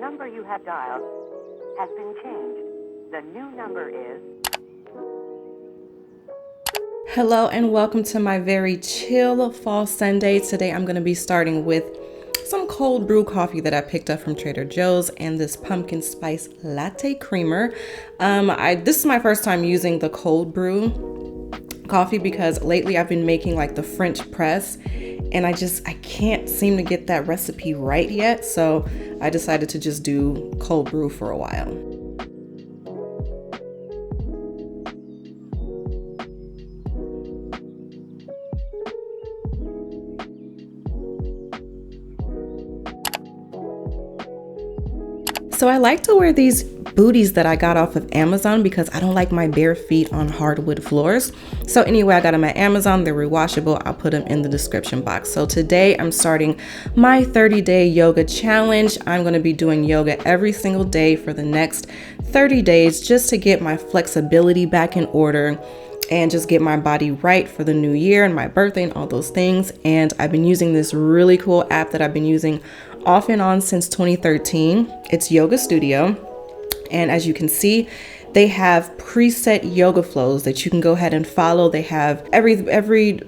number you have dialed has been changed. The new number is... Hello and welcome to my very chill fall Sunday. Today I'm going to be starting with some cold brew coffee that I picked up from Trader Joe's and this pumpkin spice latte creamer. This is my first time using the cold brew coffee because lately I've been making like the French press and I can't seem to get that recipe right yet. So I decided to just do cold brew for a while. So I like to wear these booties that I got off of Amazon because I don't like my bare feet on hardwood floors. So anyway, I got them at Amazon. They're rewashable. I'll put them in the description box. So today I'm starting my 30-day yoga challenge. I'm going to be doing yoga every single day for the next 30 days just to get my flexibility back in order and just get my body right for the new year and my birthday and all those things. And I've been using this really cool app that I've been using off and on since 2013. It's Yoga Studio. And as you can see, they have preset yoga flows that you can go ahead and follow. They have every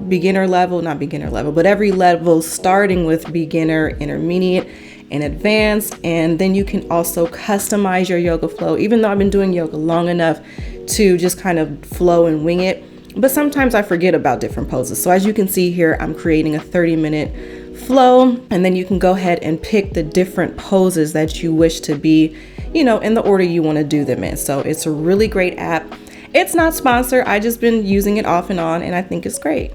beginner level, not beginner level, but every level starting with beginner, intermediate, and advanced. And then you can also customize your yoga flow, even though I've been doing yoga long enough to just kind of flow and wing it. But sometimes I forget about different poses. So as you can see here, I'm creating a 30-minute flow, and then you can go ahead and pick the different poses that you wish to be, in the order you want to do them in. So it's a really great app. It's not sponsored. I just been using it off and on, and I think it's great.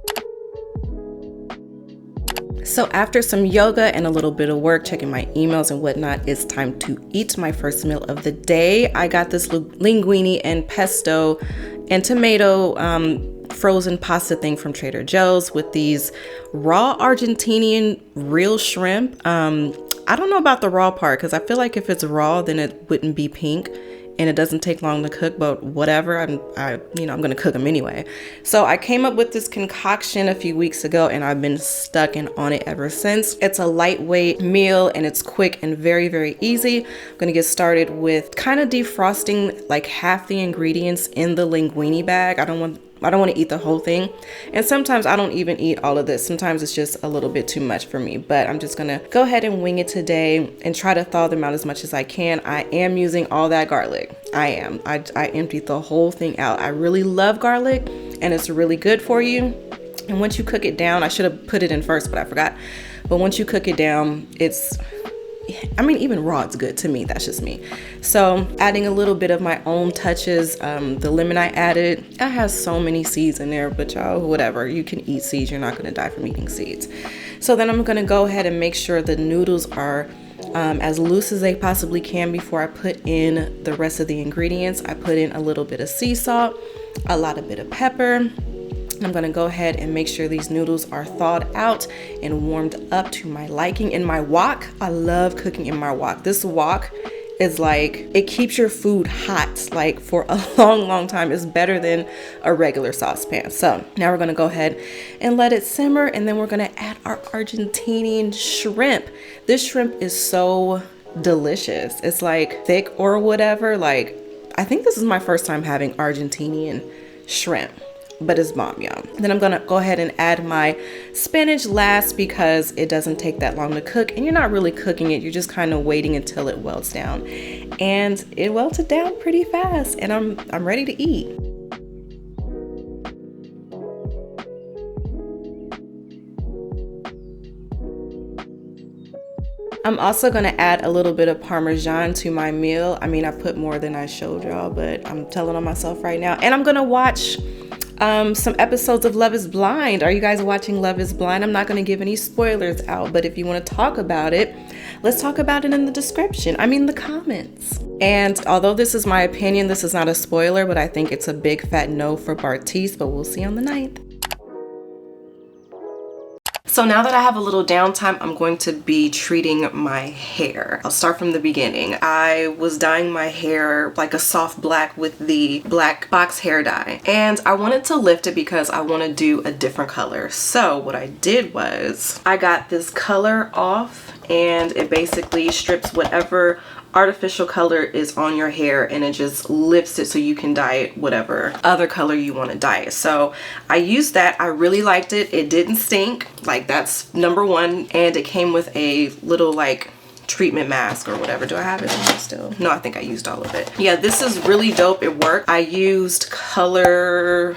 So after some yoga and a little bit of work, checking my emails and whatnot, it's time to eat my first meal of the day. I got this linguine and pesto and tomato frozen pasta thing from Trader Joe's with these raw Argentinian real shrimp. I don't know about the raw part because I feel like if it's raw, then it wouldn't be pink and it doesn't take long to cook, but whatever, I'm going to cook them anyway. So I came up with this concoction a few weeks ago and I've been stuck in on it ever since. It's a lightweight meal and it's quick and very, very easy. I'm going to get started with kind of defrosting like half the ingredients in the linguine bag. I don't want to eat the whole thing. And sometimes I don't even eat all of this. Sometimes it's just a little bit too much for me, but I'm just gonna go ahead and wing it today and try to thaw them out as much as I can. I am using all that garlic. I am. I emptied the whole thing out. I really love garlic and it's really good for you. And once you cook it down, I should have put it in first, but I forgot. But once you cook it down, even raw, it's good to me. That's just me. So adding a little bit of my own touches. The lemon I added, it has so many seeds in there, but y'all, whatever. You can eat seeds. You're not going to die from eating seeds. So then I'm going to go ahead and make sure the noodles are as loose as they possibly can before I put in the rest of the ingredients. I put in a little bit of sea salt, a lot of bit of pepper. I'm going to go ahead and make sure these noodles are thawed out and warmed up to my liking. In my wok, I love cooking in my wok. This wok is like, it keeps your food hot like for a long, long time. It's better than a regular saucepan. So now we're going to go ahead and let it simmer, and then we're going to add our Argentinian shrimp. This shrimp is so delicious. It's like thick or whatever. Like, I think this is my first time having Argentinian shrimp, but it's bomb, y'all. Then I'm gonna go ahead and add my spinach last because it doesn't take that long to cook and you're not really cooking it. You're just kind of waiting until it welts down, and it welted down pretty fast, and I'm ready to eat. I'm also going to add a little bit of Parmesan to my meal. I put more than I showed y'all, but I'm telling on myself right now. And I'm going to watch some episodes of Love is Blind. Are you guys watching Love is Blind? I'm not going to give any spoilers out, but if you want to talk about it, let's talk about it in the description. The comments. And although this is my opinion, this is not a spoiler, but I think it's a big fat no for Bartiz, but we'll see on the 9th. So now that I have a little downtime, I'm going to be treating my hair. I'll start from the beginning. I was dyeing my hair like a soft black with the black box hair dye, and I wanted to lift it because I want to do a different color. So what I did was I got this color off and it basically strips whatever artificial color is on your hair, and it just lifts it so you can dye it whatever other color you want to dye it. So I used that. I really liked it. It didn't stink. Like, that's number one. And it came with a little like treatment mask or whatever. Do I have it still? No, I think I used all of it. Yeah, this is really dope. It worked. I used color,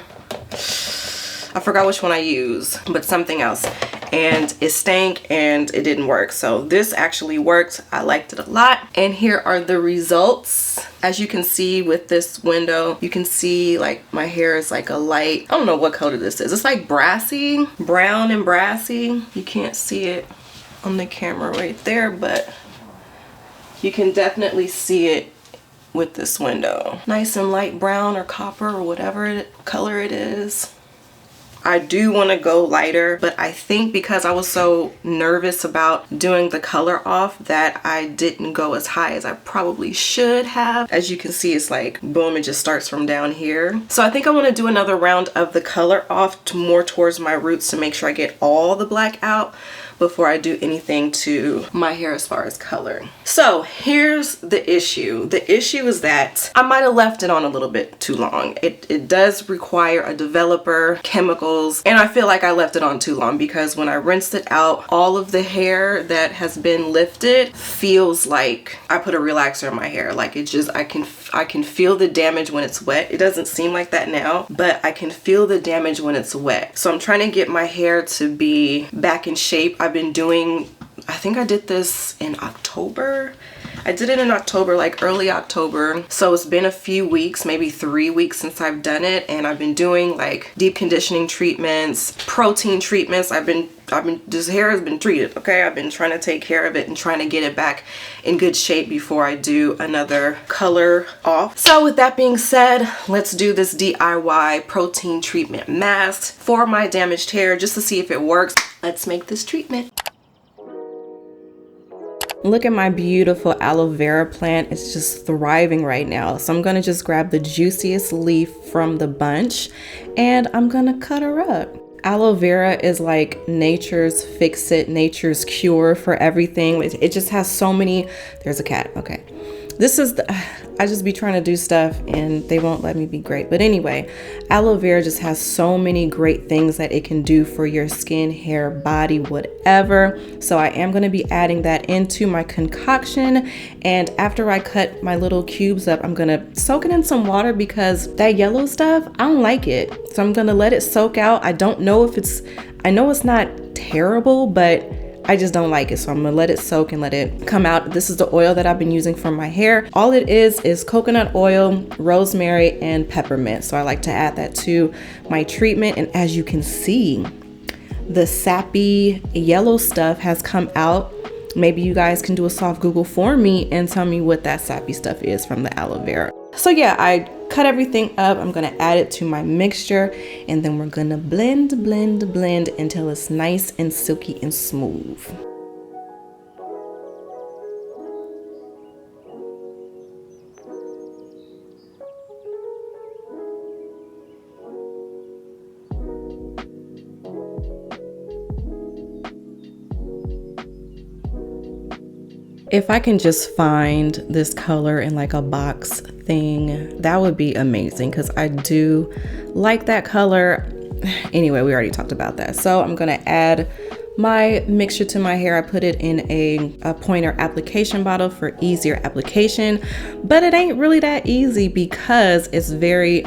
I forgot which one I used, but something else, and it stank and it didn't work. So this actually worked. I liked it a lot. And here are the results. As you can see with this window, you can see like my hair is like a light, I don't know what color this is. It's like brassy, brown and brassy. You can't see it on the camera right there, but you can definitely see it with this window. Nice and light brown or copper or whatever color it is. I do want to go lighter, but I think because I was so nervous about doing the color off that I didn't go as high as I probably should have. As you can see, it's like boom, it just starts from down here. So I think I want to do another round of the color off to more towards my roots to make sure I get all the black out before I do anything to my hair as far as color. So here's the issue. The issue is that I might have left it on a little bit too long. It does require a developer, chemicals, and I feel like I left it on too long because when I rinsed it out, all of the hair that has been lifted feels like I put a relaxer in my hair. Like it just, I can feel the damage when it's wet. It doesn't seem like that now, but I can feel the damage when it's wet. So I'm trying to get my hair to be back in shape. I've been doing, I think I did this in October. I did it in October, like early October. So it's been a few weeks, maybe 3 weeks since I've done it. And I've been doing like deep conditioning treatments, protein treatments. This hair has been treated, okay? I've been trying to take care of it and trying to get it back in good shape before I do another color off. So with that being said, let's do this DIY protein treatment mask for my damaged hair just to see if it works. Let's make this treatment. Look at my beautiful aloe vera plant. It's just thriving right now. So I'm gonna just grab the juiciest leaf from the bunch and I'm gonna cut her up. Aloe vera is like nature's fix-it, nature's cure for everything. It just has so many, there's a cat, okay. This is I just be trying to do stuff and they won't let me be great. But anyway, aloe vera just has so many great things that it can do for your skin, hair, body, whatever. So I am going to be adding that into my concoction. And after I cut my little cubes up, I'm going to soak it in some water because that yellow stuff, I don't like it. So I'm going to let it soak out. I don't know if I know it's not terrible, but I just don't like it. So I'm gonna let it soak and let it come out. This is the oil that I've been using for my hair. All it is coconut oil, rosemary, and peppermint. So I like to add that to my treatment. And as you can see, the sappy yellow stuff has come out. Maybe you guys can do a soft Google for me and tell me what that sappy stuff is from the aloe vera. So yeah, I cut everything up. I'm gonna add it to my mixture and then we're gonna blend until it's nice and silky and smooth. If I can just find this color in like a box thing, that would be amazing because I do like that color. Anyway, we already talked about that. So I'm gonna add my mixture to my hair. I put it in a pointer application bottle for easier application, but it ain't really that easy because it's very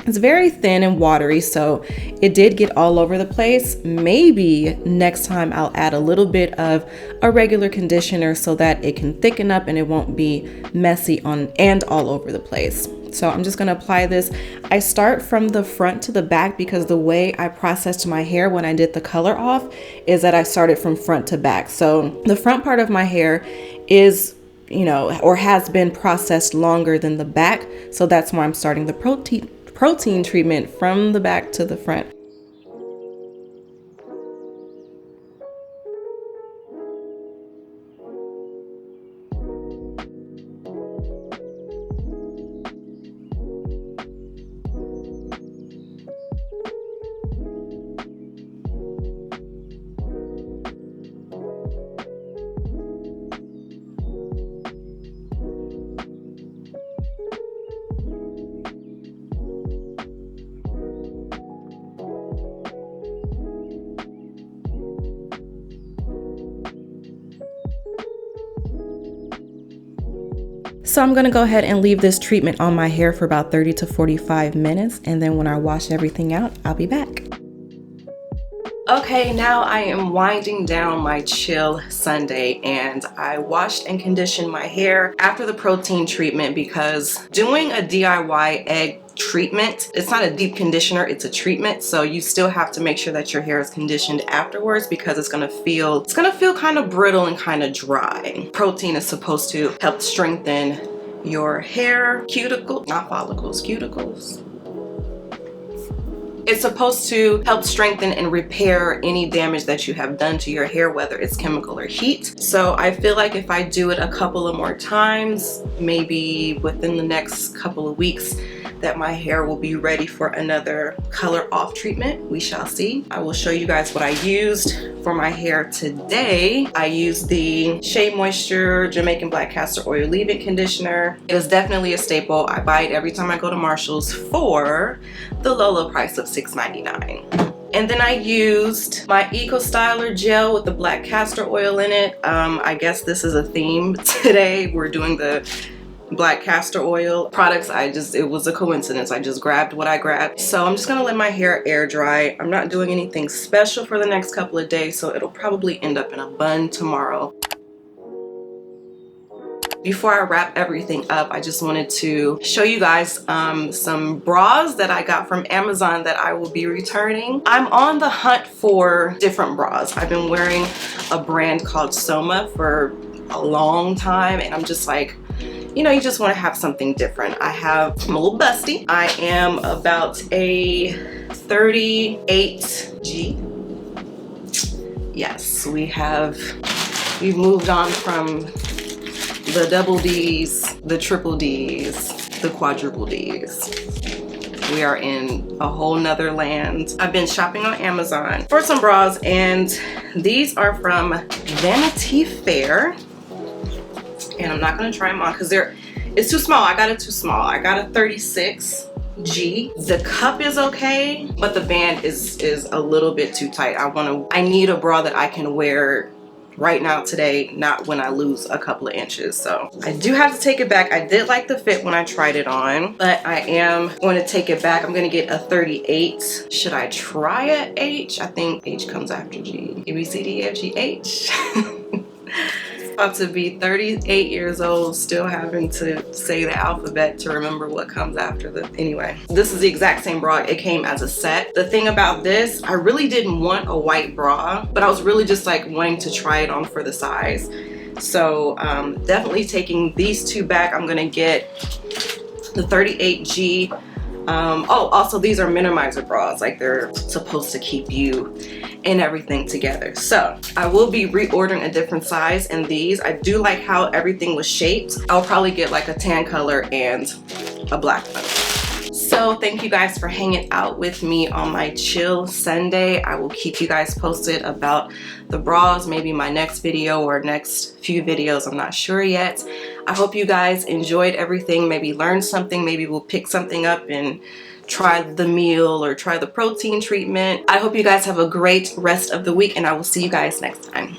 thin and watery. So it did get all over the place. Maybe next time I'll add a little bit of a regular conditioner so that it can thicken up and it won't be messy on and all over the place. So I'm just gonna apply this. I start from the front to the back because the way I processed my hair when I did the color off is that I started from front to back. So the front part of my hair is, or has been processed longer than the back. So that's why I'm starting the protein treatment from the back to the front. So I'm gonna go ahead and leave this treatment on my hair for about 30 to 45 minutes, and then when I wash everything out, I'll be back. Okay, now I am winding down my chill Sunday, and I washed and conditioned my hair after the protein treatment because doing a DIY egg treatment, it's not a deep conditioner, it's a treatment, so you still have to make sure that your hair is conditioned afterwards because it's gonna feel kind of brittle and kind of dry. Protein is supposed to help strengthen your hair cuticles, not follicles, cuticles. It's supposed to help strengthen and repair any damage that you have done to your hair, whether it's chemical or heat. So I feel like if I do it a couple of more times, maybe within the next couple of weeks, that my hair will be ready for another color off treatment. We shall see. I will show you guys what I used for my hair today. I used the Shea Moisture Jamaican Black Castor Oil Leave-In Conditioner. It is definitely a staple. I buy it every time I go to Marshall's for the low, low price of $6.99. And then I used my Eco Styler gel with the black castor oil in it. I guess this is a theme today. We're doing the black castor oil products. It was a coincidence. I just grabbed what I grabbed. So I'm just gonna let my hair air dry. I'm not doing anything special for the next couple of days, so it'll probably end up in a bun tomorrow. Before I wrap everything up, I just wanted to show you guys some bras that I got from Amazon that I will be returning. I'm on the hunt for different bras. I've been wearing a brand called Soma for a long time, and I'm just like, you know, you just want to have something different. I'm a little busty. I am about a 38G. Yes, we've moved on from the double D's, the triple D's, the quadruple D's. We are in a whole nother land. I've been shopping on Amazon for some bras, and these are from Vanity Fair. And I'm not gonna try them on because it's too small. I got it too small. I got a 36G. The cup is okay, but the band is a little bit too tight. I need a bra that I can wear right now today, not when I lose a couple of inches. So I do have to take it back. I did like the fit when I tried it on, but I am going to take it back. I'm gonna get a 38. Should I try a H? I think H comes after G. A, B, C, D, E, F, G, H. About to be 38 years old, still having to say the alphabet to remember what comes after the, anyway. This is the exact same bra. It came as a set. The thing about this, I really didn't want a white bra, but I was really just like wanting to try it on for the size. So definitely taking these two back. I'm gonna get the 38G. Oh, also these are minimizer bras, like they're supposed to keep you and everything together. So I will be reordering a different size in these. I do like how everything was shaped. I'll probably get like a tan color and a black one. So thank you guys for hanging out with me on my chill Sunday. I will keep you guys posted about the bras, maybe my next video or next few videos, I'm not sure yet. I hope you guys enjoyed everything, maybe learned something, maybe we'll pick something up and try the meal or try the protein treatment. I hope you guys have a great rest of the week, and I will see you guys next time.